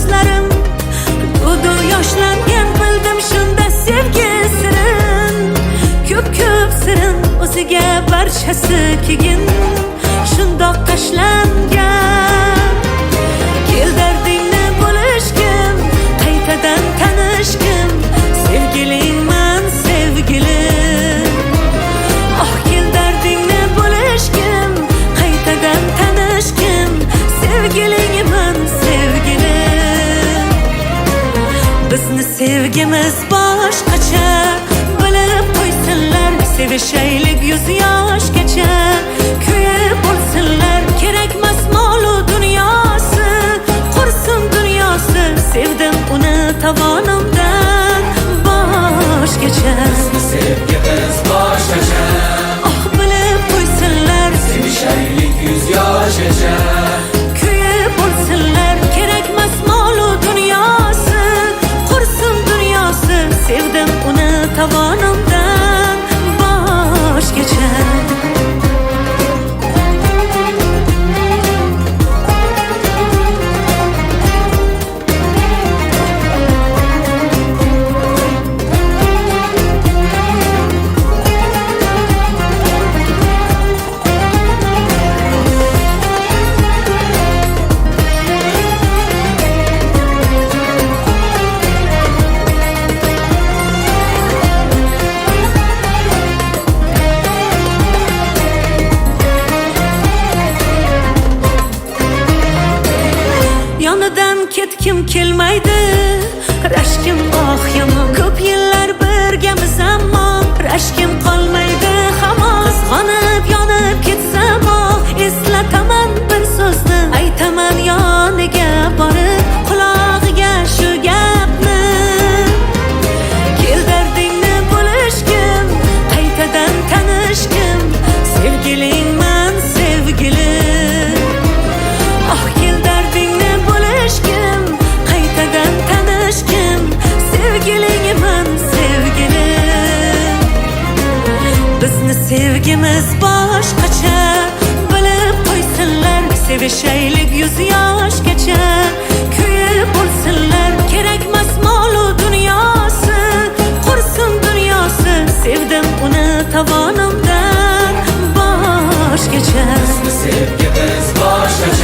do'stlarim to'du yoshlangan bildim shunda sevgi sirin ko'p sirin o'ziga barchasi kegin shundoq tashlangan kel dardingni bo'lishgin qaytadan tanishgin sevgilingman sevgilim oh kel dardingni bo'lishgin qaytadan tanishgin sevgilingman sevgilim bizni sevgimiz boshqacha bilib qo'ysinlar sevishaylik yuz yoshgacha kuyib bo'lsinlar kerakmas molu dunyosi qursin dunyosi sevdim uni tovonimdan boshgacha bizni sevgimiz boshqacha oh bilib qo'ysinlar sevishaylik yuz yoshgacha kuyib bo'lsinlar kerakmas molu dunyosi qursin dunyosi sevdim uni tovonimdan boshgacha yonidan ketkim kelmaydi rashkim oh yomon ko'p yillar birgamiz ammo rashkim qolmaydi hamon qizg'onib yonib ketsam eslataman bir so'zni aytaman yoniga borib qulog'iga shu gapni kel dardingni bo'lishgin qaytadan tanishgin sevgilingman sevgilim oh kel dardingni bo'lishgin qaytadan tanishgin sevgilingman sevgilim bizni sevgimiz boshqacha bilib qo'ysinlar sevishaylik yuz yoshgacha kuyib bo'lsinlar kerakmas molu dunyosi qursin dunyosi sevdim uni tovonimdan boshgacha bizni sevgimiz boshqacha